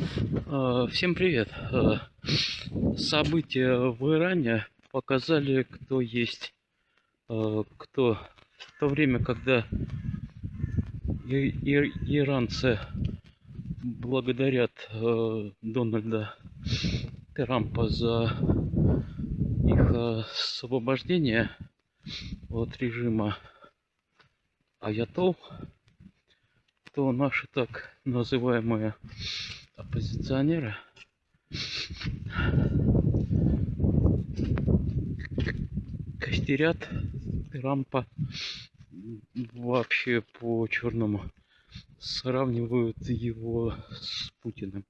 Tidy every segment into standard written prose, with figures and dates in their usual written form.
Всем привет. События в Иране показали, кто есть кто. В то время, когда иранцы благодарят Дональда Трампа за их освобождение от режима аятол, то наши так называемые оппозиционеры костерят Трампа вообще по-черному, сравнивают его с Путиным.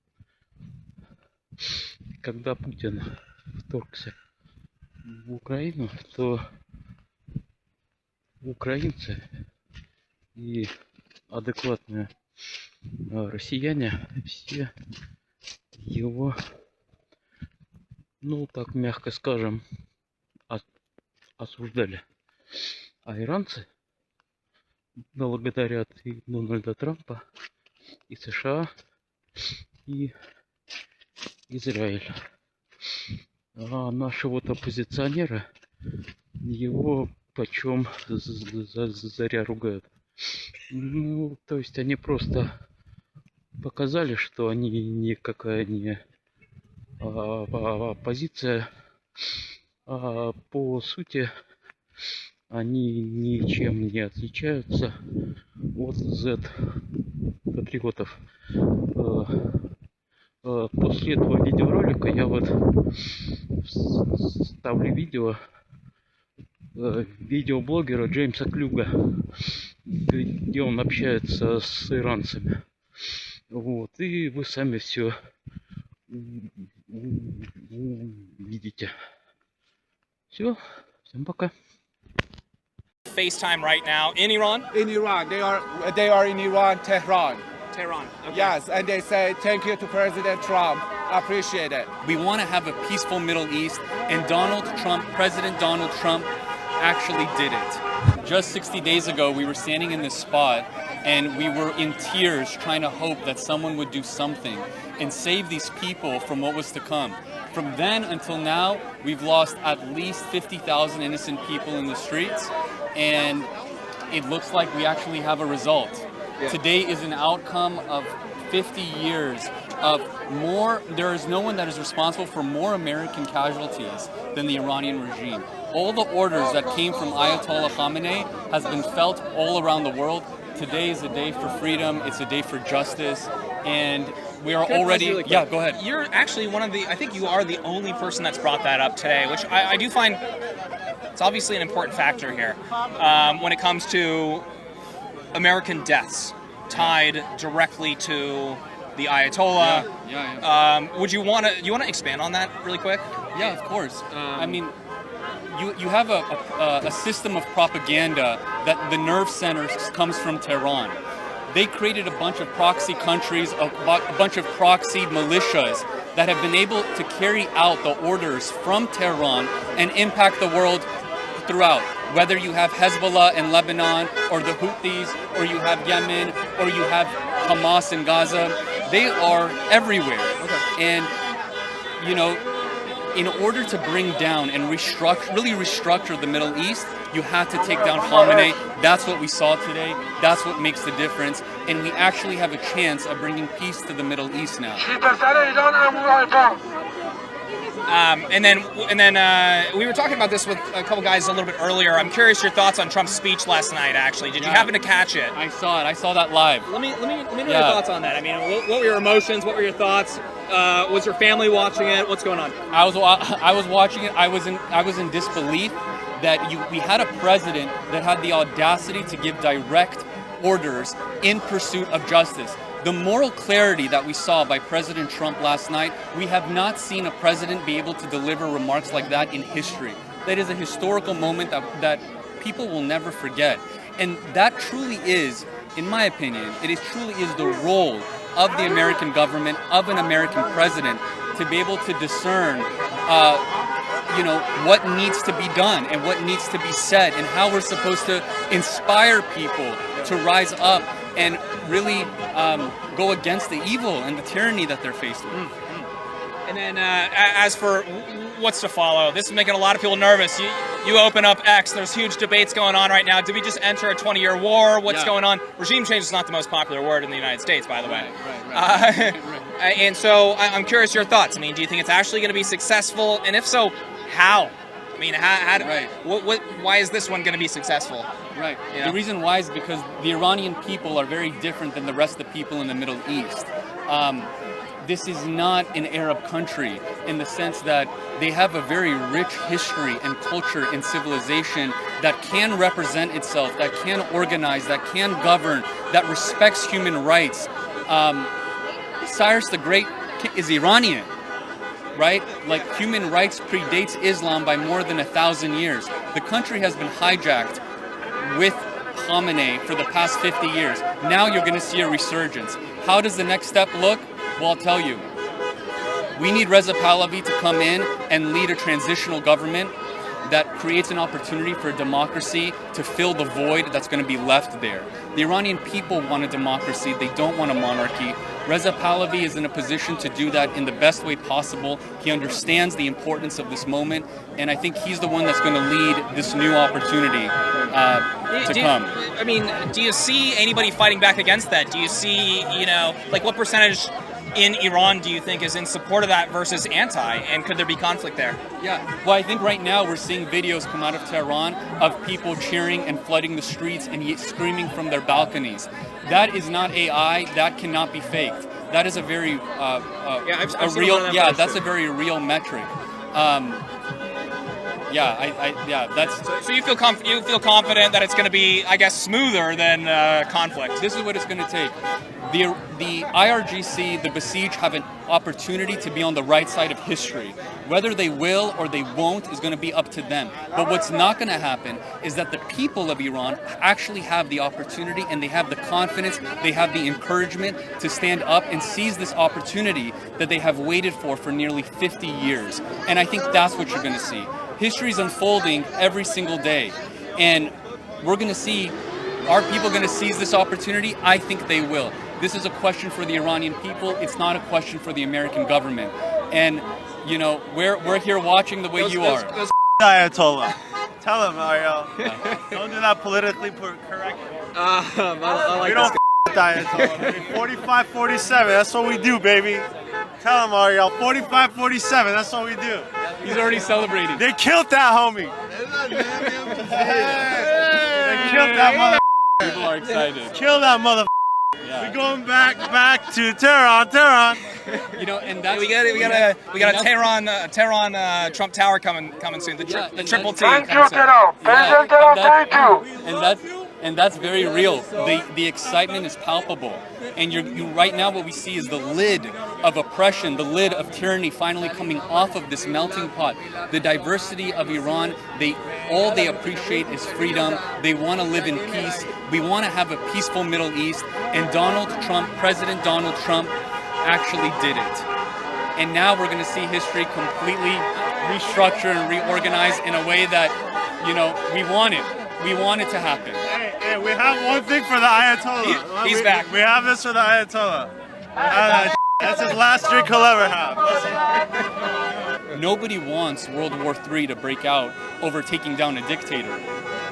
Когда Путин вторгся в Украину, то украинцы и адекватные россияне все его, ну так мягко скажем, осуждали. А иранцы благодарят и Дональда Трампа, и США, и Израиль. А наши вот оппозиционеры его почем заря ругают. Ну, то есть они просто показали, что они никакая не оппозиция, а по сути они ничем не отличаются от Z-патриотов. После этого видеоролика я вот ставлю видеоблогера Джеймса Клюга, где он общается с иранцами. Вот, и вы сами все видите. Все, всем пока. FaceTime right now in Iran? In Iran, they are in Iran, Tehran. Tehran. Okay. Yes, and they say thank you to President Trump. Appreciate it. We want to have a peaceful Middle East, and President Donald Trump actually did it. Just 60 days ago, we were standing in this spot and we were in tears trying to hope that someone would do something and save these people from what was to come. From then until now, we've lost at least 50,000 innocent people in the streets, and it looks like we actually have a result. Yeah. Today is an outcome of 50 years of more. There is no one that is responsible for more American casualties than the Iranian regime. All the orders that came from Ayatollah Khamenei has been felt all around the world. Today is a day for freedom. It's a day for justice, and we are already. Really yeah, go ahead. You're actually one of the. I think you are the only person that's brought that up today, which I do find. It's obviously an important factor here when it comes to American deaths tied directly to the Ayatollah. Yeah. Would you want to expand on that really quick? Yeah, of course. I mean, you have a system of propaganda that the nerve center comes from Tehran. They created a bunch of proxy countries, a bunch of proxy militias that have been able to carry out the orders from Tehran and impact the world throughout. Whether you have Hezbollah in Lebanon, or the Houthis, or you have Yemen, or you have Hamas in Gaza, they are everywhere. Okay. And, you know, in order to bring down and really restructure the Middle East, you had to take down Khamenei. That's what we saw today. That's what makes the difference. And we actually have a chance of bringing peace to the Middle East now. And then we were talking about this with a couple guys a little bit earlier. I'm curious your thoughts on Trump's speech last night. Actually, did you happen to catch it? I saw it. I saw that live. Let me know your thoughts on that. I mean, what were your emotions? What were your thoughts? Was your family watching it? What's going on? I was watching it. I was in disbelief that we had a president that had the audacity to give direct orders in pursuit of justice. The moral clarity that we saw by President Trump last night, we have not seen a president be able to deliver remarks like that in history. That is a historical moment that people will never forget. And that truly is, in my opinion, truly is the role of the American government, of an American president, to be able to discern what needs to be done and what needs to be said, and how we're supposed to inspire people to rise up and really go against the evil and the tyranny that they're faced with. And then as for what's to follow, this is making a lot of people nervous. You open up X, there's huge debates going on right now. Did we just enter a 20-year war? What's going on? Regime change is not the most popular word in the United States, by the way. Right. And so I'm curious your thoughts. I mean, do you think it's actually going to be successful? And if so, how? I mean, why is this one going to be successful? Right. You know? The reason why is because the Iranian people are very different than the rest of the people in the Middle East. This is not an Arab country in the sense that they have a very rich history and culture and civilization that can represent itself, that can organize, that can govern, that respects human rights. Cyrus the Great is Iranian, right? Like, human rights predates Islam by more than 1,000 years. The country has been hijacked with Khamenei for the past 50 years. Now you're going to see a resurgence. How does the next step look? Well, I'll tell you. We need Reza Pahlavi to come in and lead a transitional government that creates an opportunity for democracy to fill the void that's going to be left there. The Iranian people want a democracy. They don't want a monarchy. Reza Pahlavi is in a position to do that in the best way possible. He understands the importance of this moment, and I think he's the one that's going to lead this new opportunity to come. I mean, do you see anybody fighting back against that? Do you see, like, what percentage in Iran do you think is in support of that versus anti, and could there be conflict there? Yeah, well, I think right now we're seeing videos come out of Tehran of people cheering and flooding the streets and screaming from their balconies. That is not AI. That cannot be faked. That is a very I've seen real. that Yeah, for that's sure. a very real metric. That's. So you feel confident that it's going to be, I guess, smoother than conflict. This is what it's going to take. The IRGC, the Basij, have an opportunity to be on the right side of history. Whether they will or they won't is going to be up to them. But what's not going to happen is that the people of Iran actually have the opportunity, and they have the confidence, they have the encouragement to stand up and seize this opportunity that they have waited for nearly 50 years. And I think that's what you're going to see. History is unfolding every single day. And we're going to see, are people going to seize this opportunity? I think they will. This is a question for the Iranian people. It's not a question for the American government. And, we're here watching the way you are. Ayatollah. Tell him, Ariel. Don't do that politically correct. I like We don't with Ayatollah, baby. 45-47, that's what we do, baby. Tell him, Ariel. 45-47, that's what we do. He's already celebrating. They killed that homie. They killed that mother. People are excited. Kill that mother. Yeah. We're going back to Tehran. And that's we got a Tehran Trump Tower coming soon. The triple T. Thank you, Tehran. President Tehran, thank you. And that's very real. The excitement is palpable. And you right now what we see is the lid of oppression, the lid of tyranny finally coming off of this melting pot. The diversity of Iran, all they appreciate is freedom. They want to live in peace. We want to have a peaceful Middle East. And President Donald Trump actually did it. And now we're going to see history completely restructure and reorganize in a way that, we want it. We want it to happen. Hey, we have one thing for the Ayatollah. He's back. We have this for the Ayatollah. That's his last drink he'll ever have. Nobody wants World War III to break out over taking down a dictator,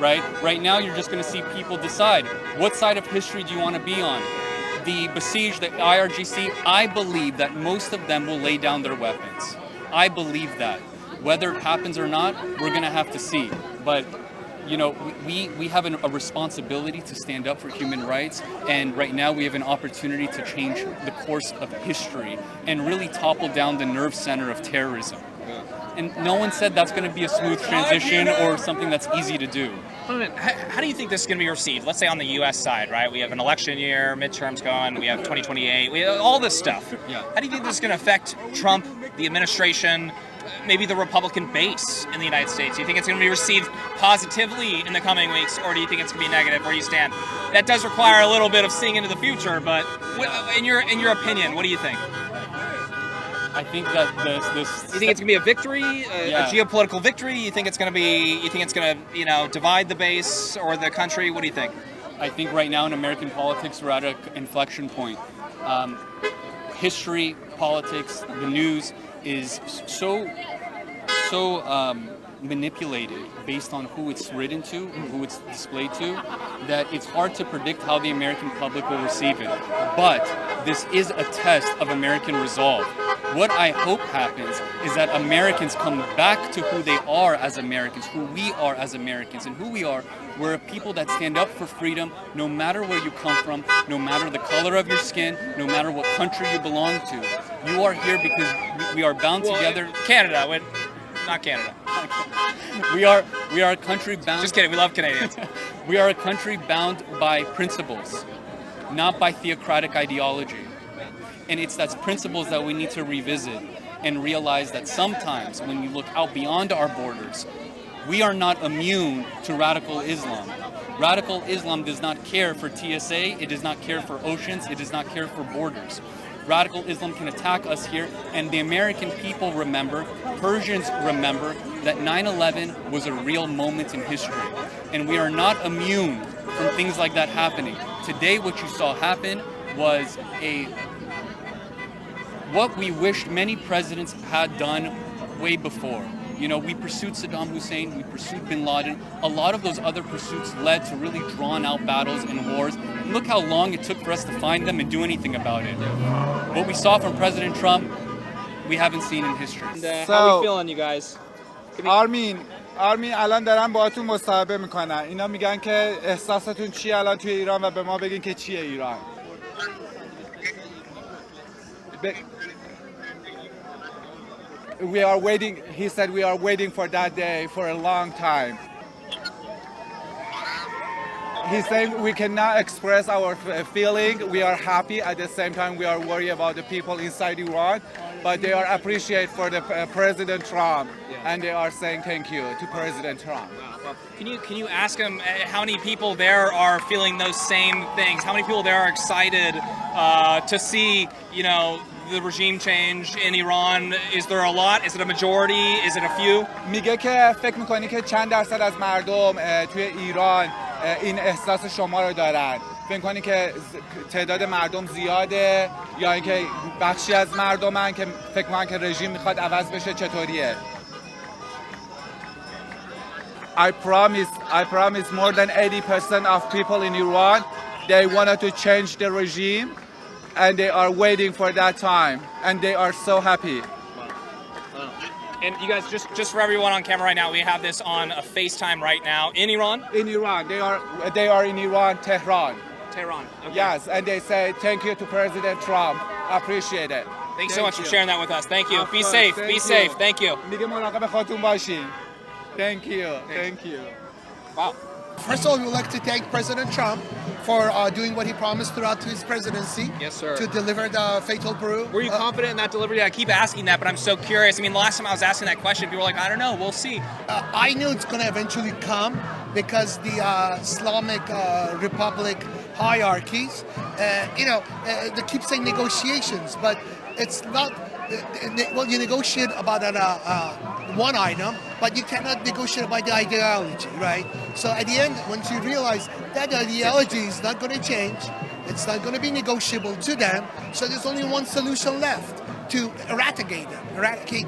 right? Right now, you're just going to see people decide, what side of history do you want to be on? The Basij, the IRGC, I believe that most of them will lay down their weapons. I believe that. Whether it happens or not, we're going to have to see. But we have a responsibility to stand up for human rights, and right now we have an opportunity to change the course of history and really topple down the nerve center of terrorism. And no one said that's going to be a smooth transition or something that's easy to do. How do you think this is going to be received? Let's say on the U.S. side, right? We have an election year, midterms going, we have 2028, we have all this stuff. Yeah. How do you think this is going to affect Trump, the administration, maybe the Republican base in the United States? Do you think it's going to be received positively in the coming weeks, or do you think it's going to be negative? Where do you stand? That does require a little bit of seeing into the future, but in your opinion, what do you think? I think that this. You think it's gonna be a victory, a geopolitical victory? You think it's gonna divide the base or the country? What do you think? I think right now in American politics we're at an inflection point. History, politics, the news is so manipulated based on who it's written to and who it's displayed to, that it's hard to predict how the American public will receive it. But this is a test of American resolve. What I hope happens is that Americans come back to who they are as Americans, who we are as Americans, and who we are. We're a people that stand up for freedom no matter where you come from, no matter the color of your skin, no matter what country you belong to. You are here because we are bound together. Canada, not Canada. We are a country bound. Just kidding. We love Canadians. We are a country bound by principles, not by theocratic ideology. And it's that principles that we need to revisit and realize that sometimes when you look out beyond our borders, we are not immune to radical Islam. Radical Islam does not care for TSA, it does not care for oceans, it does not care for borders. Radical Islam can attack us here, and the American people remember, Persians remember, that 9/11 was a real moment in history. And we are not immune from things like that happening. Today, what you saw happen was what we wished many presidents had done way before. You know, we pursued Saddam Hussein, we pursued Bin Laden. A lot of those other pursuits led to really drawn out battles and wars. And look how long it took for us to find them and do anything about it. What we saw from President Trump, we haven't seen in history. And, how are we feeling, you guys? آرمین الان دارن باهاتون مصاحبه میکنن. اینا میگن که احساساتون چیه الان توی ایران و به ما بگین که چیه ایران. We are waiting, he said we are waiting for that day for a long time. He's saying we cannot express our feeling. We are happy. At the same time, we are worried about the people inside Iran. But they are appreciated for the President Trump, and they are saying thank you to President Trump. Can you ask him how many people there are feeling those same things? How many people there are excited to see, you know, the regime change in Iran? Is there a lot? Is it a majority? Is it a few? میگه که فکر میکنی که چند درصد از مردم توی ایران این احساس شما رو دارن؟ فکر میکنی که تعداد مردم زیاده یا اینکه بخشی از مردمن که فکر میکنن که رژیم میخواد عوض بشه؟ چطوریه؟ I promise more than 80% of people in Iran, they wanted to change the regime and they are waiting for that time and they are so happy. And you guys, just for everyone on camera right now, we have this on a FaceTime right now in Iran. In Iran, they are in Iran, Tehran. Tehran. Okay. Yes, and they say thank you to President Trump. Appreciate it. Thanks so much for sharing that with us. Thank you. Be safe. Be safe. Thank you. میگه مراقب خودتون باشین. Thank you. Thank you. Wow. First of all, we would like to thank President Trump for doing what he promised throughout his presidency. Yes, sir. To deliver the fatal brew. Were you confident in that delivery? I keep asking that, but I'm so curious. I mean, the last time I was asking that question, people were like, I don't know, we'll see. I knew it's going to eventually come because the Islamic Republic hierarchies, they keep saying negotiations, but it's not, well, you negotiate about one item, but you cannot negotiate about the ideology, right? So at the end, once you realize that ideology is not going to change, it's not going to be negotiable to them, so there's only one solution left to eradicate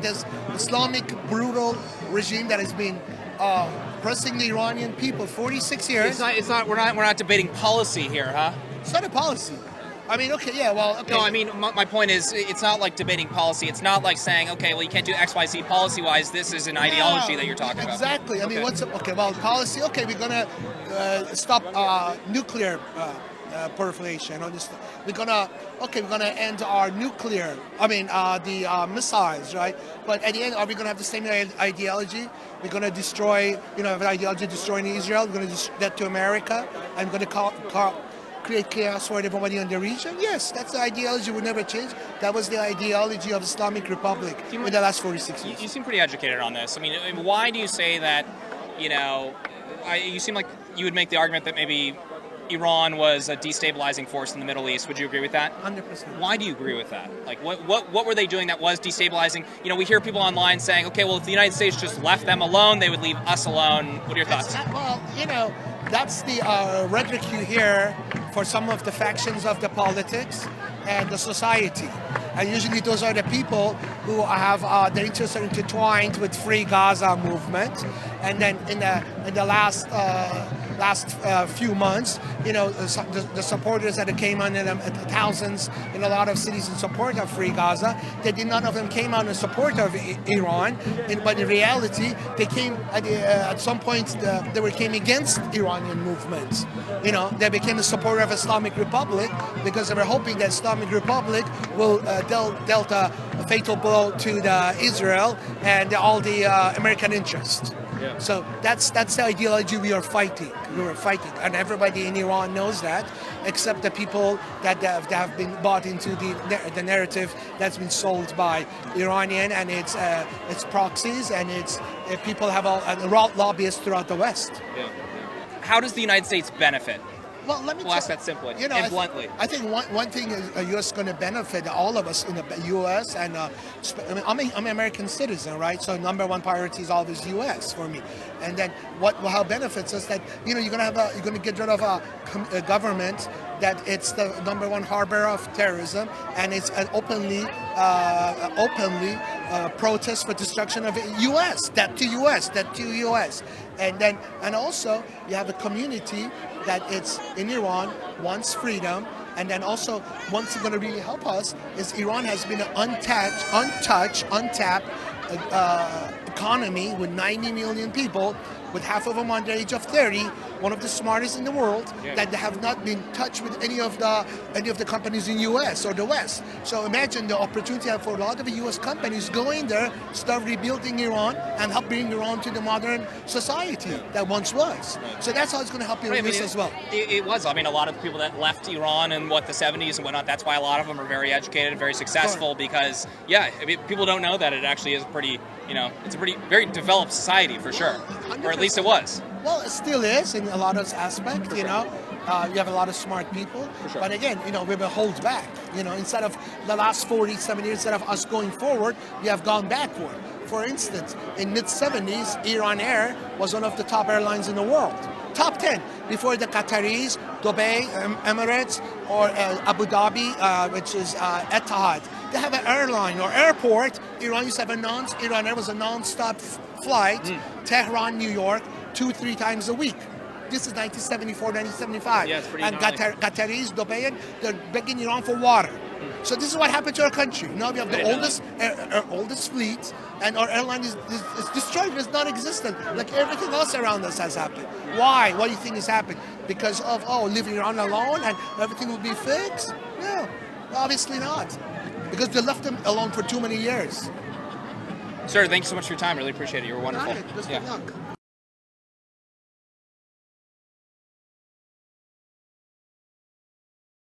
this Islamic brutal regime that has been oppressing the Iranian people 46 years. We're not debating policy here, huh? It's not a policy. I mean, okay, yeah, well, okay. No, I mean, my point is, it's not like debating policy. It's not like saying, okay, well, you can't do X, Y, Z policy-wise. This is an ideology that you're talking about. Exactly. I mean, policy? Okay, we're going to stop nuclear proliferation. We're going to end our nuclear, the missiles, right? But at the end, are we going to have the same ideology? We're going to destroy, have an ideology destroying Israel. We're going to do that to America. And we're going to create chaos for everybody in the region? Yes, that's the ideology would never change. That was the ideology of Islamic Republic in the last 46 years. You seem pretty educated on this. I mean, why do you say that, you seem like you would make the argument that maybe Iran was a destabilizing force in the Middle East. Would you agree with that? 100%. Why do you agree with that? Like, what were they doing that was destabilizing? We hear people online saying, okay, well, if the United States just left them alone, they would leave us alone. What are your thoughts? Well, that's the rhetoric you hear for some of the factions of the politics and the society. And usually those are the people who have their interests are intertwined with Free Gaza movement. And then in the last few months, the supporters that came on in thousands in a lot of cities in support of Free Gaza, none of them came out in support of Iran. But in reality, they came at some point they came against Iranian movements. They became a supporter of Islamic Republic because they were hoping that Islamic Republic will dealt a fatal blow to Israel and all the American interests. Yeah. So that's the ideology we are fighting. And everybody in Iran knows that, except the people that have been bought into the narrative that's been sold by Iranian and its proxies and its people have lobbyists throughout the West. Yeah. How does the United States benefit? Well, let me ask that simply and bluntly. I think one thing is the U.S. is going to benefit all of us in the U.S. and I'm an American citizen, right? So number one priority is always U.S. for me. And then how benefits us that you're going to get rid of a government that it's the number one harbor of terrorism and it's an openly protest for destruction of U.S. That to U.S. And also you have a community that it's in Iran wants freedom, and then also what's going to really help us is Iran has been an untapped economy with 90 million people, with half of them under the age of 30, one of the smartest in the world, that have not been touched with any of the companies in U.S. or the West. So imagine the opportunity for a lot of U.S. companies going there, start rebuilding Iran, and help bring Iran to the modern society that once was. So that's how it's going to help Iran as well. It was. I mean, a lot of the people that left Iran in the 70s and whatnot, that's why a lot of them are very educated, very successful, because, people don't know that it actually is it's a very developed society for sure. 100%. Or at least it was. Well, it still is in a lot of aspects, you have a lot of smart people. Sure. But again, we've been held back. Instead of the last 47 years, instead of us going forward, we have gone backward. For instance, in mid-70s, Iran Air was one of the top airlines in the world. Top 10, before the Qataris, Dubai, Emirates, or Abu Dhabi, which is Etihad. They have an airline or airport. Iran used to have Iran Air was a non-stop flight, Tehran, New York, 2-3 times a week. This is 1974, 1975. Yeah, it's pretty and gnarly. Qataris, Dubai, they're begging Iran for water. So this is what happened to our country. Now we have the oldest fleet, and our airline is destroyed. It's non-existent. Like everything else around us has happened. Why? What do you think has happened? Because of leaving Iran alone and everything will be fixed? No, obviously not. Because they left them alone for too many years. Sir, thank you so much for your time. Really appreciate it. You were wonderful. All right, best of luck.